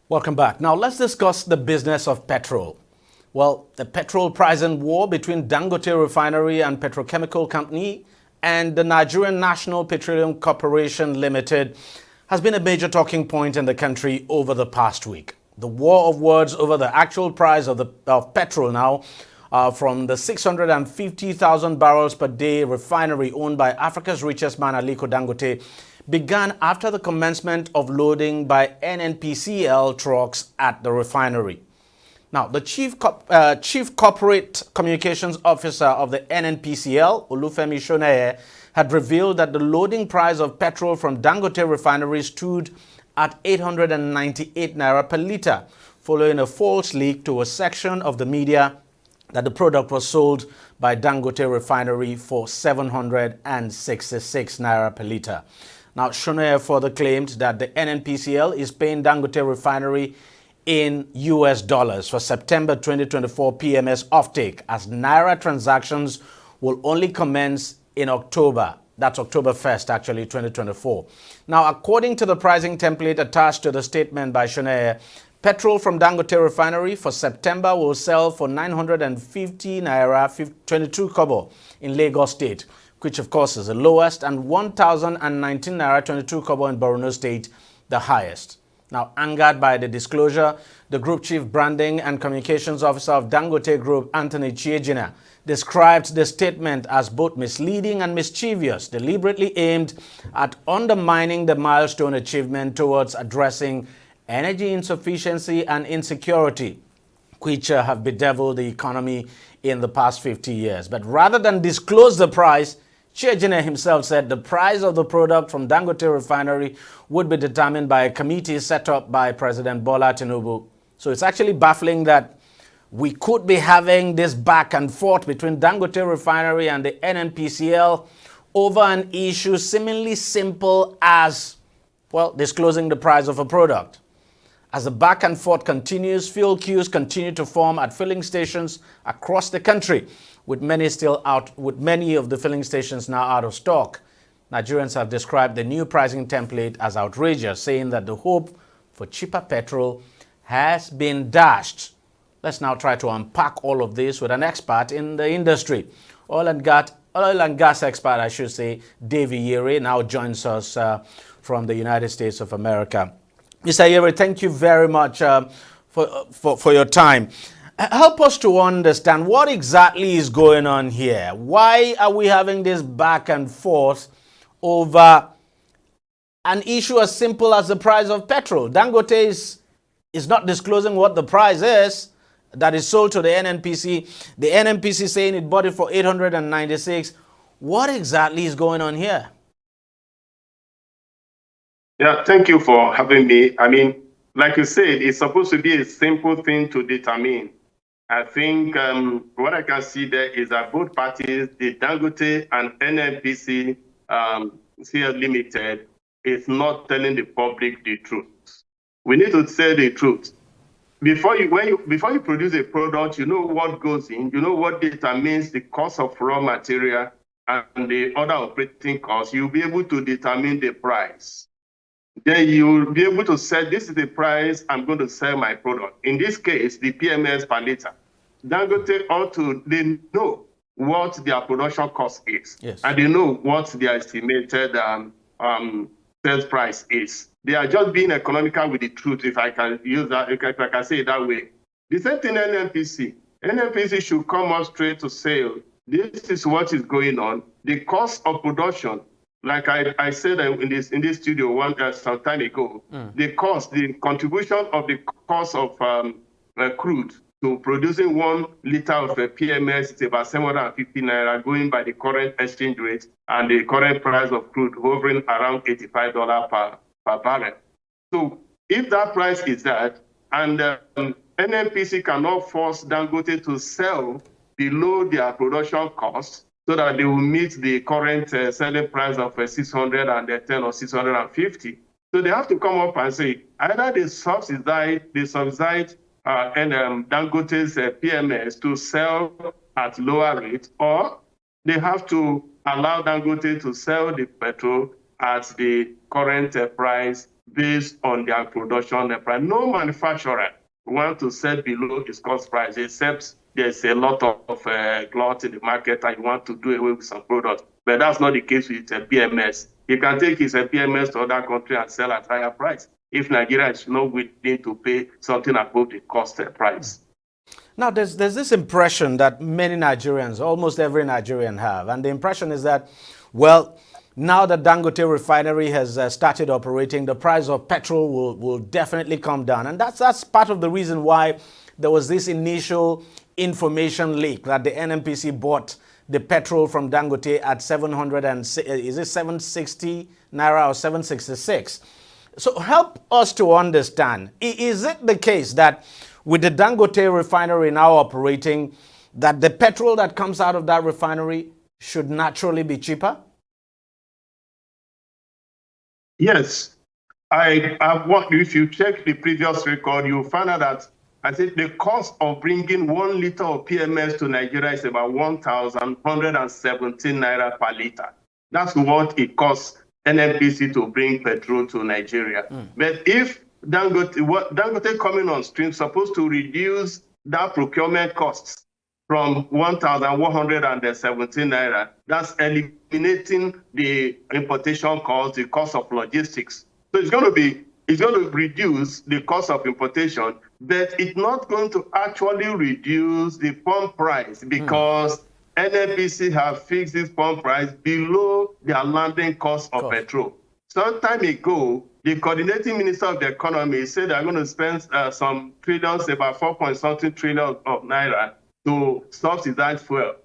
Welcome back. Now let's discuss the business of petrol. Well, the petrol pricing war between Dangote Refinery and Petrochemical Company and the Nigerian National Petroleum Corporation Limited has been a major talking point in the country over the past week. The war of words over the actual price of petrol now from the 650,000 barrels per day refinery owned by Africa's richest man, Aliko Dangote, began after the commencement of loading by NNPCL trucks at the refinery. Now, the Chief Corporate Communications Officer of the NNPCL, Olufemi Shoneye, had revealed that the loading price of petrol from Dangote Refinery stood at 898 naira per litre, following a false leak to a section of the media that the product was sold by Dangote Refinery for 766 naira per litre. Now, Shoneye further claimed that the NNPCL is paying Dangote Refinery in US dollars for September 2024 PMS offtake, as naira transactions will only commence in October. That's October 1st, actually, 2024. Now, according to the pricing template attached to the statement by Shoneye, petrol from Dangote Refinery for September will sell for 950 naira 22 kobo in Lagos State, which of course is the lowest, and 1,019 naira 22 kobo in Borno State, the highest. Now, angered by the disclosure, the Group Chief Branding and Communications Officer of Dangote Group, Anthony Chiejina, described the statement as both misleading and mischievous, deliberately aimed at undermining the milestone achievement towards addressing energy insufficiency and insecurity, which have bedeviled the economy in the past 50 years. But rather than disclose the price, Chiejina himself said the price of the product from Dangote Refinery would be determined by a committee set up by President Bola Tinubu. So it's actually baffling that we could be having this back and forth between Dangote Refinery and the NNPCL over an issue seemingly simple as, well, disclosing the price of a product. As the back and forth continues, fuel queues continue to form at filling stations across the country, with many of the filling stations now out of stock. Nigerians have described the new pricing template as outrageous, saying that the hope for cheaper petrol has been dashed. Let's now try to unpack all of this with an expert in the industry. Oil and gas expert, I should say, Daavid Yi now joins us from the United States of America. Mr. Yi, thank you very much for your time. Help us to understand what exactly is going on here. Why are we having this back and forth over an issue as simple as the price of petrol? Dangote is not disclosing what the price is that is sold to the NNPC. The NNPC saying it bought it for 896. What exactly is going on here? Yeah, thank you for having me. I mean, like you said, it's supposed to be a simple thing to determine. I think what I can see there is that both parties, the Dangote and NNPC CL Limited, is not telling the public the truth. We need to tell the truth. Before you produce a product, you know what goes in, you know what determines the cost of raw material and the other operating costs. You'll be able to determine the price. Then you'll be able to say, this is the price I'm going to sell my product. In this case, the PMS per liter. Dangote they know what their production cost is. Yes. And they know what their estimated sales price is. They are just being economical with the truth, if I can use that, if I can say it that way. The same thing NNPC. NNPC should come out straight to say, this is what is going on. The cost of production, like I said in this studio some time ago, the contribution of the cost of crude to producing 1 liter of PMS is about 750 naira, going by the current exchange rate and the current price of crude hovering around $85 per barrel. So if that price is that, and NNPC cannot force Dangote to sell below their production costs, so that they will meet the current selling price of 610 or 650. So they have to come up and say, either they subsidize Dangote's PMS to sell at lower rate, or they have to allow Dangote to sell the petrol at the current price based on their production price. No manufacturer want to sell below his cost price, except there's a lot of glut in the market and you want to do away with some products. But that's not the case with PMS. He can take his PMS to other countries and sell at higher price if Nigeria is not willing to pay something above the cost price. Now, there's this impression that many Nigerians, almost every Nigerian have, and the impression is that, well, now that Dangote Refinery has started operating, the price of petrol will definitely come down. And that's part of the reason why there was this initial information leak that the NNPC bought the petrol from Dangote at 760 naira or 766. So help us to understand, is it the case that with the Dangote refinery now operating, that the petrol that comes out of that refinery should naturally be cheaper? Yes. If you check the previous record, you'll find out that I think the cost of bringing 1 liter of PMS to Nigeria is about 1,117 naira per liter. That's what it costs NNPC to bring petrol to Nigeria. But if Dangote coming on stream supposed to reduce that procurement costs from 1,117 naira, that's eliminating the importation cost, the cost of logistics. So it's going to reduce the cost of importation, but it's not going to actually reduce the pump price because NNPC have fixed this pump price below their landing cost of petrol. Some time ago, the coordinating minister of the economy said they're going to spend some trillions, about 4.something trillion of naira to subsidize fuel.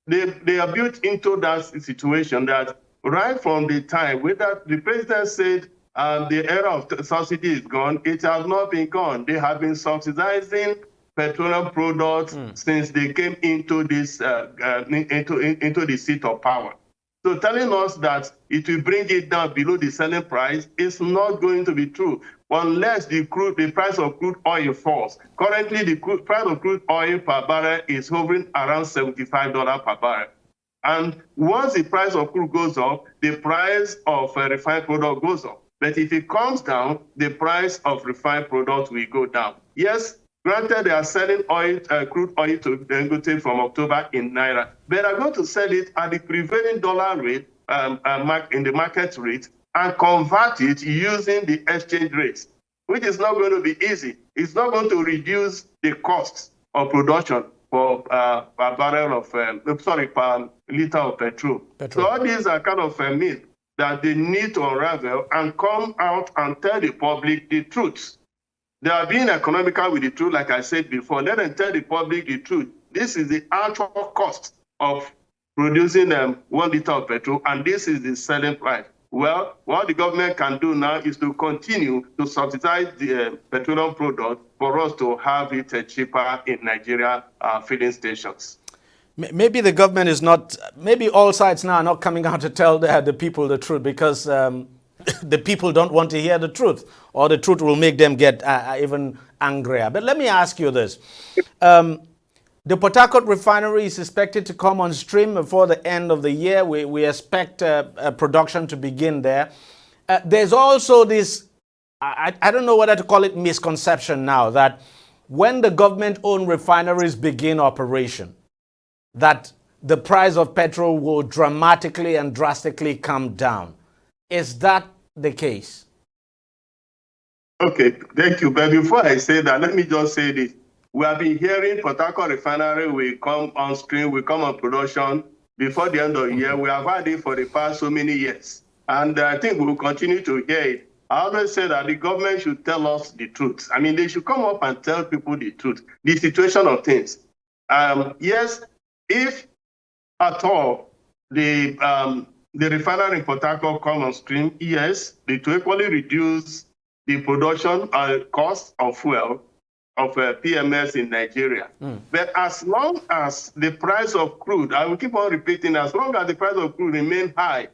They are built into that situation that right from the time whether the president said the era of subsidy is gone, it has not been gone. They have been subsidizing petroleum products since they came into this into the seat of power. So telling us that it will bring it down below the selling price is not going to be true unless the price of crude oil falls. Currently, the price of crude oil per barrel is hovering around $75 per barrel. And once the price of crude goes up, the price of refined product goes up. But if it comes down, the price of refined product will go down. Yes, granted, they are selling crude oil to Dangote from October in naira, but they're going to sell it at the prevailing dollar rate in the market rate and convert it using the exchange rates, which is not going to be easy. It's not going to reduce the costs of production for per barrel of per liter of petrol. So all these are kind of myths that they need to unravel and come out and tell the public the truth. They are being economical with the truth, like I said before. Let them tell the public the truth. This is the actual cost of producing 1 liter of petrol, and this is the selling price. Well, what the government can do now is to continue to subsidize the petroleum product for us to have it cheaper in Nigeria filling stations. Maybe the government is not, maybe all sides now are not coming out to tell the people the truth because the people don't want to hear the truth, or the truth will make them get even angrier. But let me ask you this. The Port Harcourt Refinery is expected to come on stream before the end of the year. We expect production to begin there. There's also this, I don't know whether to call it misconception now, that when the government-owned refineries begin operation, that the price of petrol will dramatically and drastically come down. Is that the case? Okay, thank you. But before I say that, let me just say this. We have been hearing Port Harcourt Refinery will come on stream, will come on production before the end of the year. We have had it for the past so many years. And I think we will continue to hear it. I always say that the government should tell us the truth. I mean, they should come up and tell people the truth, the situation of things. Yes, if at all the refinery in Port Harcourt come on stream, yes, it will equally reduce the production cost of fuel of PMS in Nigeria. But as long as the price of crude, I will keep on repeating, as long as the price of crude remains high,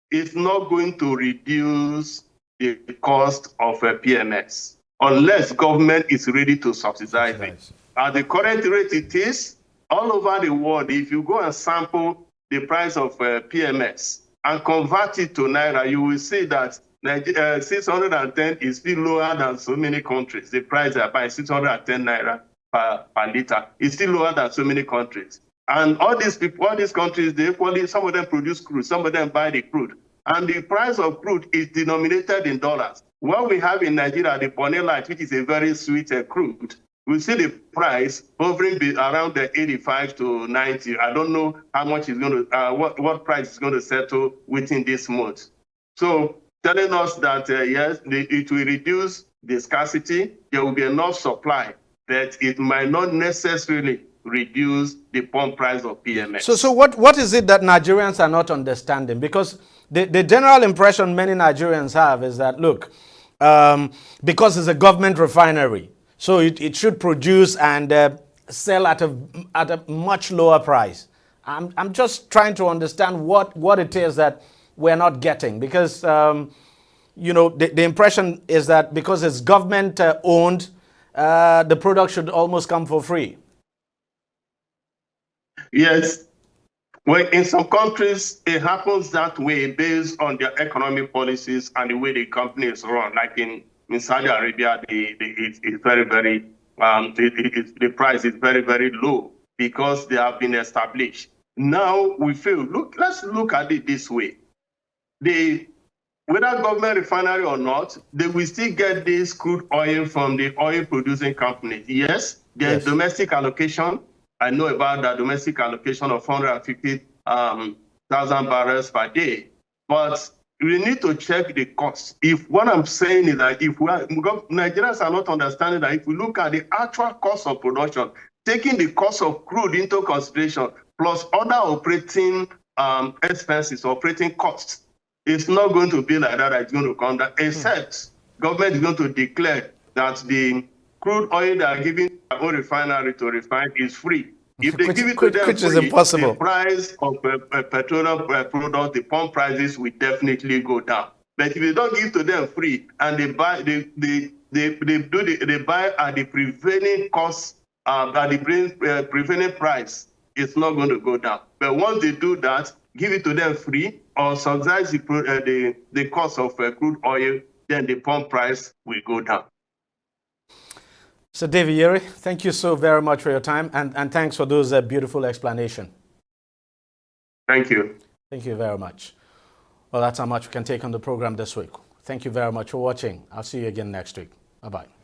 it's not going to reduce the cost of PMS unless government is ready to subsidize it. At the current rate it is, all over the world, if you go and sample the price of PMS and convert it to naira, you will see that 610 is still lower than so many countries. The price they are buying 610 naira per liter is still lower than so many countries. And all these people, all these countries, they equally, some of them produce crude, some of them buy the crude. And the price of crude is denominated in dollars. What we have in Nigeria, the Bonnet Light, which is a very sweet crude, we see the price hovering around the 85 to 90. I don't know how much is going to, what price is going to settle within this month. So telling us that, yes, it will reduce the scarcity, there will be enough supply, but it might not necessarily reduce the pump price of PMS. So what is it that Nigerians are not understanding? Because the general impression many Nigerians have is that, look, because it's a government refinery, so it should produce and sell at a much lower price. I'm just trying to understand what it is that we're not getting, because you know, the impression is that because it's government owned, the product should almost come for free. Yes. Well, in some countries, it happens that way based on their economic policies and the way the company is run. Like in Saudi Arabia, it's very, very, the price is very, very low because they have been established. Now we feel, let's look at it this way. Whether government refinery or not, they will still get this crude oil from the oil producing companies. Yes, there's domestic allocation. I know about the domestic allocation of 450,000 barrels per day, but we need to check the cost. If what I'm saying is that if Nigerians are not understanding that if we look at the actual cost of production, taking the cost of crude into consideration, plus other operating expenses, operating costs, it's not going to be like that. It's going to come down, except government is going to declare that the crude oil they are giving their own refinery to refine is free. If they give it to them which free, is impossible. the price of petroleum product, the pump prices will definitely go down. But if you don't give to them free and they buy, they buy at the prevailing cost, at the prevailing price, it's not going to go down. But once they do that, give it to them free or subsidize the cost of crude oil, then the pump price will go down. So Daavid Yi, thank you so very much for your time, and thanks for those beautiful explanation. Thank you. Thank you very much. Well, that's how much we can take on the program this week. Thank you very much for watching. I'll see you again next week. Bye-bye.